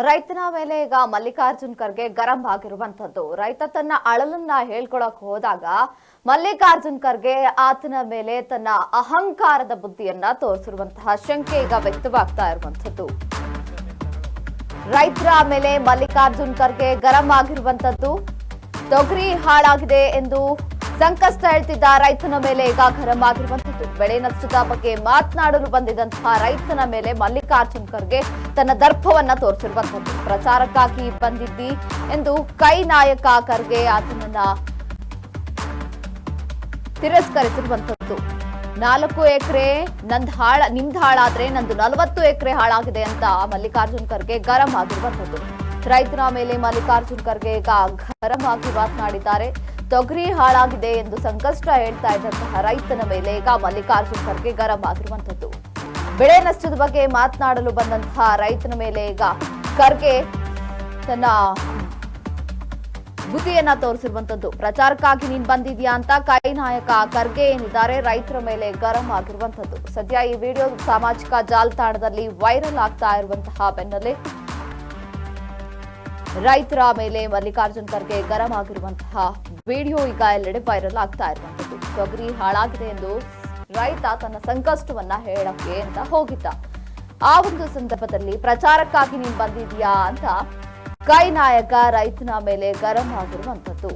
ರೈತನ ಮೇಲೆ ಈಗ ಮಲ್ಲಿಕಾರ್ಜುನ್ ಖರ್ಗೆ ಗರಂ ಆಗಿರುವಂತದ್ದು. ರೈತ ತನ್ನ ಅಳಲನ್ನ ಹೇಳ್ಕೊಳಕ್ ಹೋದಾಗ ಮಲ್ಲಿಕಾರ್ಜುನ್ ಖರ್ಗೆ ಆತನ ಮೇಲೆ ತನ್ನ ಅಹಂಕಾರದ ಬುದ್ಧಿಯನ್ನ ತೋರಿಸಿರುವಂತಹ ಶಂಕೆ ಈಗ ವ್ಯಕ್ತವಾಗ್ತಾ ಇರುವಂತದ್ದು. ರೈತರ ಮೇಲೆ ಮಲ್ಲಿಕಾರ್ಜುನ್ ಖರ್ಗೆ ಗರಂ ಆಗಿರುವಂತದ್ದು. ತೊಗರಿ ಹಾಳಾಗಿದೆ ಎಂದು ಸಂಕಷ್ಟ ಹೇಳ್ತಿದ್ದ ರೈತನ ಮೇಲೆ ಈಗ ಗರಂ ಆಗಿರುವಂತದ್ದು. ಬೆಳೆ ನಷ್ಟದ ಬಗ್ಗೆ ಮಾತನಾಡಲು ಬಂದಿದ್ದಂತಹ ರೈತನ ಮೇಲೆ ಮಲ್ಲಿಕಾರ್ಜುನ್ ಖರ್ಗೆ ತನ್ನ ದರ್ಪವನ್ನ ತೋರಿಸಿರುವಂತದ್ದು. ಪ್ರಚಾರಕ್ಕಾಗಿ ಬಂದಿದ್ದಿ ಎಂದು ಕೈ ನಾಯಕ ಖರ್ಗೆ ಆತನನ್ನ ತಿರಸ್ಕರಿಸಿರುವಂತದ್ದು. 4 ಎಕರೆ ನಿಮ್ದು ಹಾಳಾದ್ರೆ ನಂದು 40 ಎಕರೆ ಹಾಳಾಗಿದೆ ಅಂತ ಮಲ್ಲಿಕಾರ್ಜುನ್ ಖರ್ಗೆ ಗರಂ ಆಗಿರುವಂತದ್ದು. ರೈತನ ಮೇಲೆ ಮಲ್ಲಿಕಾರ್ಜುನ್ ಖರ್ಗೆ ಈಗ ಗರಂ ಆಗಿ ಮಾತನಾಡಿದ್ದಾರೆ. ತೊಗರಿ ಹಾಳಾಗಿದೆ ಎಂದು ಸಂಕಷ್ಟ ಹೇಳ್ತಾ ಇದ್ದಂತಹ ರೈತನ ಮೇಲೆ ಈಗ ಮಲ್ಲಿಕಾರ್ಜುನ್ ಖರ್ಗೆ ಗರಂ ಆಗಿರುವಂತದ್ದು. ಬೆಳೆ ನಷ್ಟದ ಬಗ್ಗೆ ಮಾತನಾಡಲು ಬಂದಂತಹ ರೈತನ ಮೇಲೆ ಈಗ ಖರ್ಗೆ ತನ್ನ ಬುದ್ಧಿಯನ್ನ ತೋರಿಸಿರುವಂತದ್ದು. ಪ್ರಚಾರಕ್ಕಾಗಿ ನೀನ್ ಬಂದಿದ್ಯಾ ಅಂತ ಕೈ ನಾಯಕ ಖರ್ಗೆ ಏನಿದ್ದಾರೆ ರೈತರ ಮೇಲೆ ಗರಂ ಆಗಿರುವಂತದ್ದು. ಸದ್ಯ ಈ ವಿಡಿಯೋ ಸಾಮಾಜಿಕ ಜಾಲತಾಣದಲ್ಲಿ ವೈರಲ್ ಆಗ್ತಾ ಇರುವಂತಹ ಬೆನ್ನಲ್ಲೇ ರೈತರ ಮೇಲೆ ಮಲ್ಲಿಕಾರ್ಜುನ್ ಖರ್ಗೆ ಗರಂ ಆಗಿರುವಂತಹ ವಿಡಿಯೋ ಈಗ ಎಲ್ಲೆಡೆ ವೈರಲ್ ಆಗ್ತಾ ಇರುವಂತದ್ದು. ತೊಗರಿ ಹಾಳಾಗಿದೆ ಎಂದು ರೈತ ತನ್ನ ಸಂಕಷ್ಟವನ್ನ ಹೇಳಕ್ಕೆ ಅಂತ ಹೋಗಿದ್ದ. ಆ ಒಂದು ಸಂದರ್ಭದಲ್ಲಿ ಪ್ರಚಾರಕ್ಕಾಗಿ ನೀನ್ ಬಂದಿದ್ಯಾ ಅಂತ ಕೈ ನಾಯಕ ರೈತನ ಮೇಲೆ ಗರಂ ಆಗಿರುವಂತದ್ದು.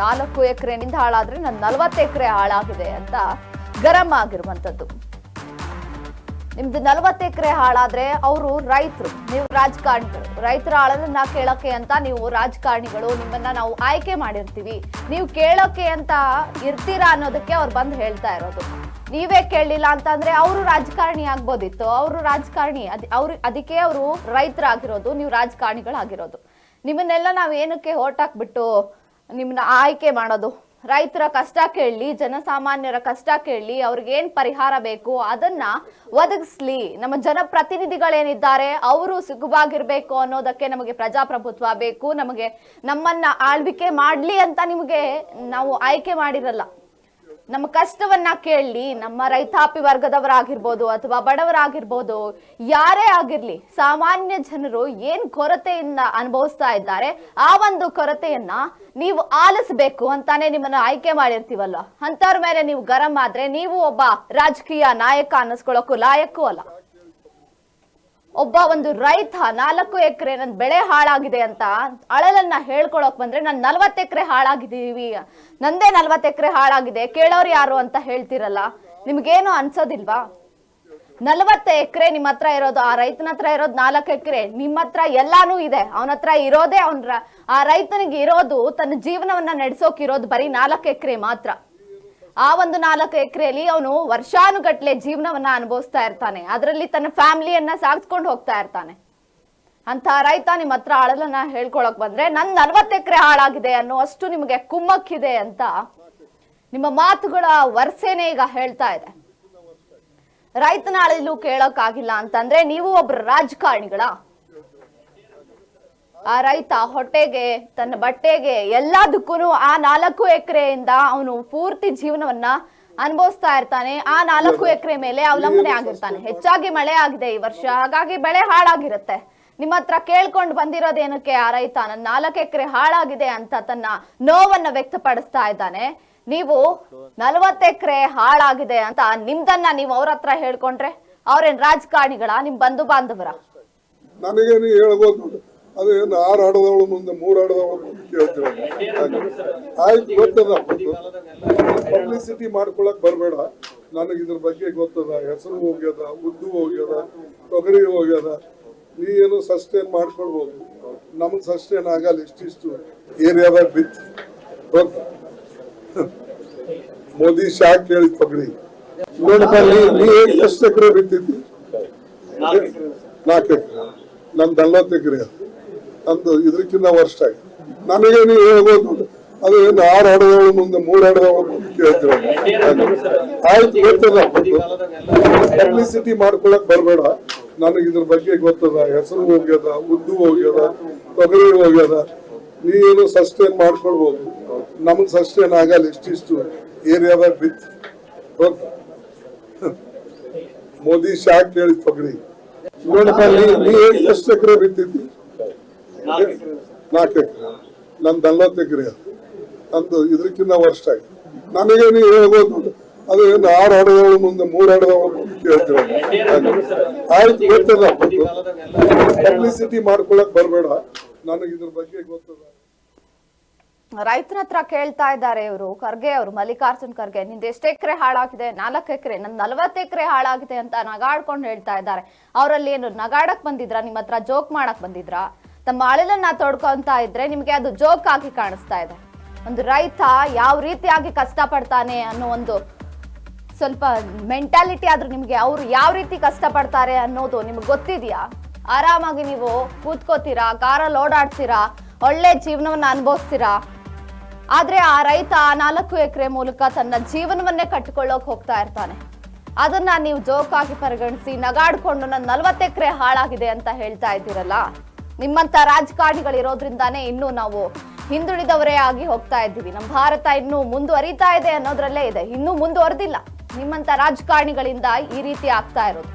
4 ಎಕರೆ ನಿಂದ ಹಾಳಾದ್ರೆ ನನ್ 40 ಎಕರೆ ಹಾಳಾಗಿದೆ ಅಂತ ಗರಂ ಆಗಿರುವಂತದ್ದು. ನಿಮ್ದು 40 ಎಕರೆ ಹಾಳಾದ್ರೆ ಅವರು ರೈತರು, ನೀವು ರಾಜಕಾರಣಿಗಳು. ರೈತರ ಅಳಲನ್ನ ಕೇಳಕ್ಕೆ ಅಂತ ನೀವು ರಾಜಕಾರಣಿಗಳು, ನಿಮ್ಮನ್ನ ನಾವು ಆಯ್ಕೆ ಮಾಡಿರ್ತೀವಿ, ನೀವು ಕೇಳೋಕೆ ಅಂತ ಇರ್ತೀರಾ ಅನ್ನೋದಕ್ಕೆ ಅವ್ರು ಬಂದು ಹೇಳ್ತಾ ಇರೋದು. ನೀವೇ ಕೇಳಲಿಲ್ಲ ಅಂತಂದ್ರೆ ಅವರು ರಾಜಕಾರಣಿ ಆಗ್ಬೋದಿತ್ತು. ಅವರು ರಾಜಕಾರಣಿ ಅದಕ್ಕೆ ಅವರು ರೈತರಾಗಿರೋದು, ನೀವು ರಾಜಕಾರಣಿಗಳಾಗಿರೋದು. ನಿಮ್ಮನ್ನೆಲ್ಲ ನಾವು ಏನಕ್ಕೆ ಓಟಾಕ್ಬಿಟ್ಟು ನಿಮ್ಮನ್ನ ಆಯ್ಕೆ ಮಾಡೋದು? ರೈತರ ಕಷ್ಟ ಕೇಳಲಿ, ಜನಸಾಮಾನ್ಯರ ಕಷ್ಟ ಕೇಳಲಿ, ಅವ್ರಿಗೇನ್ ಪರಿಹಾರ ಬೇಕು ಅದನ್ನ ಒದಗಿಸ್ಲಿ. ನಮ್ಮ ಜನಪ್ರತಿನಿಧಿಗಳೇನಿದ್ದಾರೆ ಅವರು ಸುಖವಾಗಿರ್ಬೇಕು ಅನ್ನೋದಕ್ಕೆ ನಮಗೆ ಪ್ರಜಾಪ್ರಭುತ್ವ ಬೇಕು, ನಮಗೆ ನಮ್ಮನ್ನ ಆಳ್ವಿಕೆ ಮಾಡ್ಲಿ ಅಂತ ನಿಮಗೆ ನಾವು ಆಯ್ಕೆ ಮಾಡಿರಲ್ಲ. ನಮ್ಮ ಕಷ್ಟವನ್ನ ಕೇಳಲಿ, ನಮ್ಮ ರೈತಾಪಿ ವರ್ಗದವರಾಗಿರ್ಬೋದು ಅಥವಾ ಬಡವರಾಗಿರ್ಬೋದು, ಯಾರೇ ಆಗಿರ್ಲಿ, ಸಾಮಾನ್ಯ ಜನರು ಏನ್ ಕೊರತೆಯಿಂದ ಅನುಭವಿಸ್ತಾ ಇದ್ದಾರೆ ಆ ಒಂದು ಕೊರತೆಯನ್ನ ನೀವು ಆಲಿಸಬೇಕು ಅಂತಾನೆ ನಿಮ್ಮನ್ನ ಆಯ್ಕೆ ಮಾಡಿರ್ತೀವಲ್ಲ. ಅಂತವ್ರ ಮೇಲೆ ನೀವು ಗರಂ ಆದ್ರೆ ನೀವು ಒಬ್ಬ ರಾಜಕೀಯ ನಾಯಕ ಅನ್ನಿಸ್ಕೊಳ್ಳೋಕು ಲಾಯಕ್ಕೂ ಅಲ್ಲ. ಒಬ್ಬ ಒಂದು ರೈತ 4 ಎಕರೆ ನನ್ ಬೆಳೆ ಹಾಳಾಗಿದೆ ಅಂತ ಅಳಲನ್ನ ಹೇಳ್ಕೊಳಕ್ ಬಂದ್ರೆ ನನ್ 40 ಎಕರೆ ಹಾಳಾಗಿದ್ದೀವಿ, ನಂದೇ 40 ಎಕರೆ ಹಾಳಾಗಿದೆ, ಕೇಳೋರು ಯಾರು ಅಂತ ಹೇಳ್ತಿರಲ್ಲ. ನಿಮ್ಗೇನು ಅನ್ಸೋದಿಲ್ವಾ? 40 ಎಕರೆ ನಿಮ್ಮ ಹತ್ರ ಇರೋದು, ಆ ರೈತನ ಹತ್ರ ಇರೋದು 4 ಎಕರೆ, ನಿಮ್ಮ ಹತ್ರ ಎಲ್ಲಾನು ಇದೆ. ಅವನ ಹತ್ರ ಇರೋದೇ ಆ ರೈತನಿಗೆ ಇರೋದು, ತನ್ನ ಜೀವನವನ್ನ ನಡೆಸೋಕಿರೋದು ಬರೀ 4 ಎಕರೆ ಮಾತ್ರ. ಆ ಒಂದು 4 ಎಕರೆಯಲ್ಲಿ ಅವನು ವರ್ಷಾನುಗಟ್ಲೆ ಜೀವನವನ್ನ ಅನುಭವಿಸ್ತಾ ಇರ್ತಾನೆ, ಅದರಲ್ಲಿ ತನ್ನ ಫ್ಯಾಮಿಲಿಯನ್ನ ಸಾಗಿಸ್ಕೊಂಡು ಹೋಗ್ತಾ ಇರ್ತಾನೆ. ಅಂತ ರೈತ ನಿಮ್ಮ ಹತ್ರ ಅಳಲನ್ನ ಹೇಳ್ಕೊಳಕ್ ಬಂದ್ರೆ ನನ್ 40 ಎಕರೆ ಹಾಳಾಗಿದೆ ಅನ್ನೋ ಅಷ್ಟು ನಿಮಗೆ ಕುಮ್ಮಕ್ಕಿದೆ ಅಂತ ನಿಮ್ಮ ಮಾತುಗಳ ವರ್ಷೇನೆ ಈಗ ಹೇಳ್ತಾ ಇದೆ. ರೈತನ ಅಳಲು ಕೇಳಕ್ ಆಗಿಲ್ಲ ಅಂತಂದ್ರೆ ನೀವು ಒಬ್ರು ರಾಜಕಾರಣಿಗಳ? ಆ ರೈತ ಹೊಟ್ಟೆಗೆ, ತನ್ನ ಬಟ್ಟೆಗೆ, ಎಲ್ಲದಕ್ಕೂ ಆ 4 ಎಕರೆಯಿಂದ ಅವನು ಪೂರ್ತಿ ಜೀವನವನ್ನ ಅನುಭವಿಸ್ತಾ ಇರ್ತಾನೆ. ಆ 4 ಎಕರೆ ಮೇಲೆ ಅವಲಂಬನೆ ಆಗಿರ್ತಾನೆ. ಹೆಚ್ಚಾಗಿ ಮಳೆ ಆಗಿದೆ ಈ ವರ್ಷ, ಹಾಗಾಗಿ ಬೆಳೆ ಹಾಳಾಗಿರುತ್ತೆ. ನಿಮ್ಮ ಹತ್ರ ಕೇಳ್ಕೊಂಡು ಬಂದಿರೋದೇನಕ್ಕೆ? ಆ ರೈತ ನನ್ನ 4 ಎಕರೆ ಹಾಳಾಗಿದೆ ಅಂತ ತನ್ನ ನೋವನ್ನ ವ್ಯಕ್ತಪಡಿಸ್ತಾ ಇದ್ದಾನೆ. ನೀವು 40 ಎಕರೆ ಹಾಳಾಗಿದೆ ಅಂತ ನಿಮ್ದನ್ನ ನೀವು ಅವ್ರ ಹತ್ರ ಹೇಳ್ಕೊಂಡ್ರೆ ಅವ್ರೇನ್ ರಾಜಕಾರಣಿಗಳ? ನಿಮ್ ಬಂಧು ಬಾಂಧವರ? ನನಗೇನು ಹೇಳ್ಬೋದು, ಅದೇನು 6 ಆಡದವಳು ಮುಂದೆ 3 ಆಡದವಳು ಮುಂದೆ ಕೇಳ್ತೀರ. ಆಯ್ತು, ಗೊತ್ತದ. ಪಬ್ಲಿಸಿಟಿ ಮಾಡ್ಕೊಳಕ್ ಬರ್ಬೇಡ. ನನಗೆ ಇದ್ರ ಬಗ್ಗೆ ಗೊತ್ತದ. ಹೆಸರು ಹೋಗ್ಯದ, ಉದ್ದು ಹೋಗ್ಯದ, ತೊಗರಿ ಹೋಗ್ಯದ. ನೀ ಏನು ಸಸ್ಟೇನ್ ಮಾಡ್ಕೊಳ್ಬೋದು, ನಮ್ಗೆ ಸಸ್ಟೇನ್ ಆಗಲ್ಲ. ಇಷ್ಟಿಷ್ಟು ಏರಿಯಾದಾಗ ಬಿತ್ತು ಗೊತ್ತ. ಮೋದಿ ಶಾಕ್ ಕೇಳಿ ತೊಗರಿ ನೋಡಪ್ಪ. ನೀ ಎಷ್ಟು ಎಕರೆ ಬಿತ್ತಿದ್ದಿ? 4 ಎಕರೆ. ನನ್ 40 ಎಕರೆ. ನಂದು ಇದ್ರಕ್ಕಿಂತ ವರ್ಷ ಆಗಿದೆ. ನನಗೆ ನೀವು ಹೇಳ್ಬೋದು, ಅದೇನು 6 ಆಡದವಳು ಮುಂದೆ 3 ಆಡದವಳು ಮುಂದೆ ಕೇಳ್ತೀರ. ಆಯ್ತು, ಗೊತ್ತದ. ಪಬ್ಲಿಸಿಟಿ ಮಾಡ್ಕೊಳಕ್ ಬರ್ಬೇಡ. ನನಗೆ ಇದ್ರ ಬಗ್ಗೆ ಗೊತ್ತದ. ಹೆಸರು ಹೋಗ್ಯದ, ಉದ್ದು ಹೋಗ್ಯದ, ತೊಗರಿ ಹೋಗ್ಯದ. ನೀ ಏನು ಸಸ್ಟೇನ್ ಮಾಡ್ಕೊಳ್ಬೋದು, ನಮ್ಗೆ ಸಸ್ಟೇನ್ ಆಗಲ್ಲ. ಇಷ್ಟಿಷ್ಟು ಏರಿಯಾದಾಗ ಬಿತ್ತು ಗೊತ್ತ. ಮೋದಿ ಶಾಕ್ ಕೇಳಿ ತೊಗರಿ ನೋಡಪ್ಪ. ನೀ ಎಷ್ಟು ಎಕರೆ ಬಿತ್ತಿದ್ದಿ? 4 ಎಕರೆ ನಂದು 40 ಎಕರೆ ನಂದು ಇದಕ್ಕಿಂತ ವರ್ಷ ಆಗಿದೆ. ನನಗೆ ನೀವು ಹೇಳ್ಬೋದು ಅದು ಏನು 6 ಹಡದವಳು ಮುಂದೆ 3 ಹಡದವಳು ಮುಂದೆ ಕೇಳ್ತೀರ. ಆಯ್ತು, ಗೊತ್ತದ, ಪಬ್ಲಿಸಿಟಿ ಮಾಡ್ಕೊಳಕ್ ಬರ್ಬೇಡ, ನನಗೆ ಇದ್ರ ಬಗ್ಗೆ ಗೊತ್ತದ. ರೈತರ ಹತ್ರ ಕೇಳ್ತಾ ಇದ್ದಾರೆ ಇವರು ಖರ್ಗೆ ಅವರು, ಮಲ್ಲಿಕಾರ್ಜುನ್ ಖರ್ಗೆ, ನಿಂದ ಎಷ್ಟು ಎಕರೆ ಹಾಳಾಗಿದೆ? 4 ಎಕರೆ, ನನ್ 40 ಎಕರೆ ಹಾಳಾಗಿದೆ ಅಂತ ನಗಾಡ್ಕೊಂಡು ಹೇಳ್ತಾ ಇದ್ದಾರೆ. ಅವರಲ್ಲಿ ಏನು ನಗಾಡಕ್ ಬಂದಿದ್ರ? ನಿಮ್ಮ ಹತ್ರ ಜೋಕ್ ಮಾಡಕ್ ಬಂದಿದ್ರ? ತಮ್ಮ ಅಳಿಲನ್ನ ತೊಡ್ಕೊಂತ ಇದ್ರೆ ನಿಮ್ಗೆ ಅದು ಜೋಕ್ ಆಗಿ ಕಾಣಿಸ್ತಾ ಇದೆ. ಒಂದು ರೈತ ಯಾವ ರೀತಿಯಾಗಿ ಕಷ್ಟ ಪಡ್ತಾನೆ ಅನ್ನೋ ಒಂದು ಸ್ವಲ್ಪ ಮೆಂಟಾಲಿಟಿ ಆದ್ರೂ ನಿಮ್ಗೆ, ಅವ್ರು ಯಾವ ರೀತಿ ಕಷ್ಟ ಪಡ್ತಾರೆ ಅನ್ನೋದು ನಿಮ್ಗೆ ಗೊತ್ತಿದ್ಯಾ? ಆರಾಮಾಗಿ ನೀವು ಕೂತ್ಕೋತೀರಾ, ಕಾರಲ್ಲಿ ಓಡಾಡ್ತೀರಾ, ಒಳ್ಳೆ ಜೀವನವನ್ನ ಅನುಭವಿಸ್ತೀರಾ. ಆದ್ರೆ ಆ ರೈತ 4 ಎಕರೆ ಮೂಲಕ ತನ್ನ ಜೀವನವನ್ನೇ ಕಟ್ಟಿಕೊಳ್ಳೋಕೆ ಹೋಗ್ತಾ ಇರ್ತಾನೆ. ಅದನ್ನ ನೀವು ಜೋಕಾಗಿ ಪರಿಗಣಿಸಿ ನಗಾಡ್ಕೊಂಡು ನನ್ನ 40 ಎಕರೆ ಹಾಳಾಗಿದೆ ಅಂತ ಹೇಳ್ತಾ ಇದ್ದೀರಲ್ಲ. ನಿಮ್ಮಂತ ರಾಜಕಾರಣಿಗಳಿರೋದ್ರಿಂದಾನೇ ಇನ್ನೂ ನಾವು ಹಿಂದುಳಿದವರೇ ಆಗಿ ಹೋಗ್ತಾ ಇದ್ದೀವಿ. ನಮ್ಮ ಭಾರತ ಇನ್ನೂ ಮುಂದುವರಿತಾ ಇದೆ ಅನ್ನೋದ್ರಲ್ಲೇ ಇದೆ, ಇನ್ನೂ ಮುಂದುವರೆದಿಲ್ಲ. ನಿಮ್ಮಂತ ರಾಜಕಾರಣಿಗಳಿಂದ ಈ ರೀತಿ ಆಗ್ತಾ ಇರೋದು.